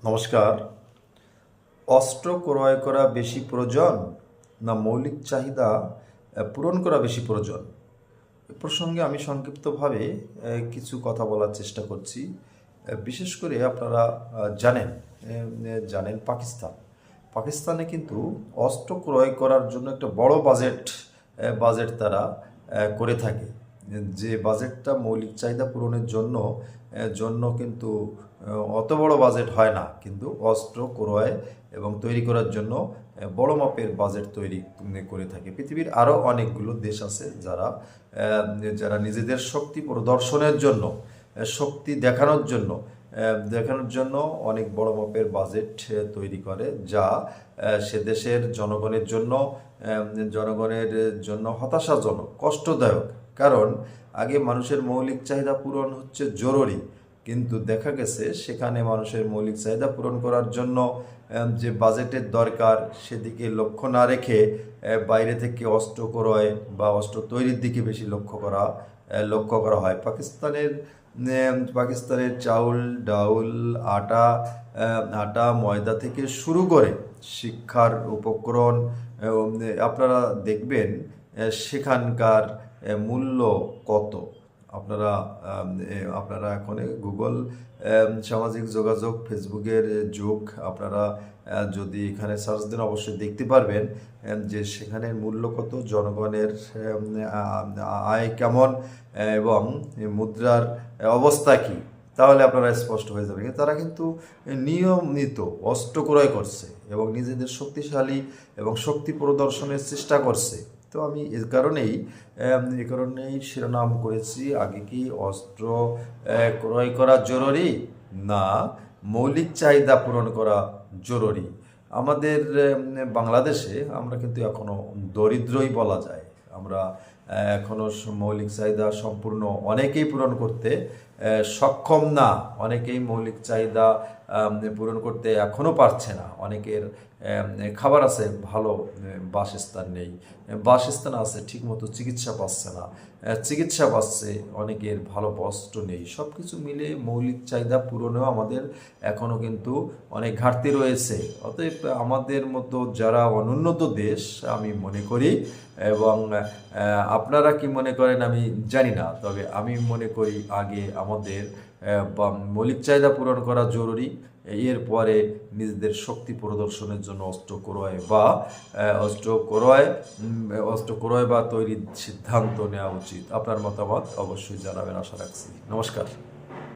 নমস্কার। অস্ত্র ক্রয় করা বেশি প্রয়োজন না মৌলিক চাহিদা পূরণ করা বেশি প্রয়োজন? এ প্রসঙ্গে আমি সংক্ষিপ্তভাবে কিছু কথা বলার চেষ্টা করছি। বিশেষ করে আপনারা জানেন পাকিস্তানে কিন্তু অস্ত্র ক্রয় করার জন্য একটা বড় বাজেট তারা করে থাকে। যে বাজেটটা মৌলিক চাহিদা পূরণের জন্য কিন্তু অত বড় বাজেট হয় না, কিন্তু অস্ত্র ক্রয় এবং তৈরি করার জন্য বড় মাপের বাজেট তৈরি করে থাকে। পৃথিবীর আরও অনেকগুলো দেশ আছে যারা নিজেদের শক্তি প্রদর্শনের জন্য, শক্তি দেখানোর জন্য অনেক বড় মাপের বাজেট তৈরি করে, যা সে দেশের জনগণের জন্য হতাশাজনক, কষ্টদায়ক। কারণ আগে মানুষের মৌলিক চাহিদা পূরণ হচ্ছে জরুরি, কিন্তু দেখা গেছে সেখানে মানুষের মৌলিক চাহিদা পূরণ করার জন্য যে বাজেটের দরকার সেদিকে লক্ষ্য না রেখে বাইরে থেকে অস্ত্র ক্রয় বা অস্ত্র তৈরির দিকে বেশি লক্ষ্য করা হয়। পাকিস্তানের চাউল, ডাউল, আটা, ময়দা থেকে শুরু করে শিক্ষার উপকরণ আপনারা দেখবেন সেখানকার মূল্য কত। আপনারা এখন গুগল, সামাজিক যোগাযোগ, ফেসবুকের যুগ। আপনারা যদি এখানে সার্চ দেন অবশ্যই দেখতে পারবেন যে সেখানের মূল্য কত, জনগণের আয় কেমন এবং মুদ্রার অবস্থা কী। তাহলে আপনারা স্পষ্ট হয়ে যাবে তারা কিন্তু নিয়মিত অস্ত্র ক্রয় করছে এবং নিজেদের শক্তিশালী এবং শক্তি প্রদর্শনের চেষ্টা করছে। তো আমি এ কারণেই শিরোনাম করেছি, আগে কি অস্ত্র ক্রয় করা জরুরি না মৌলিক চাহিদা পূরণ করা জরুরি? আমাদের বাংলাদেশে আমরা কিন্তু এখনও দরিদ্রই বলা যায়। আমরা এখনও মৌলিক চাহিদা সম্পূর্ণ অনেকেই পূরণ করতে সক্ষম না। অনেকেই মৌলিক চাহিদা পূরণ করতে এখনও পারছে না। অনেকের খাবার আছে, ভালো বাসস্থান নেই, বাসস্থান আছে ঠিকমতো চিকিৎসা পাচ্ছে, অনেকের ভালো বস্ত্র নেই। সব কিছু মিলে মৌলিক চাহিদা পূরণেও আমাদের এখনও কিন্তু অনেক ঘাটতি রয়েছে। অতএব আমাদের মতো যারা অনুন্নত দেশ, আমি মনে করি, এবং আপনারা কি মনে করেন আমি জানি না, তবে আমি মনে করি আগে আমাদের মৌলিক চাহিদা পূরণ করা জরুরি, এরপরে নিজেদের শক্তি প্রদর্শনের জন্য অস্ত্র ক্রয় বা তৈরির সিদ্ধান্ত নেওয়া উচিত। আপনার মতামত অবশ্যই জানাবেন, আশা রাখছি। নমস্কার।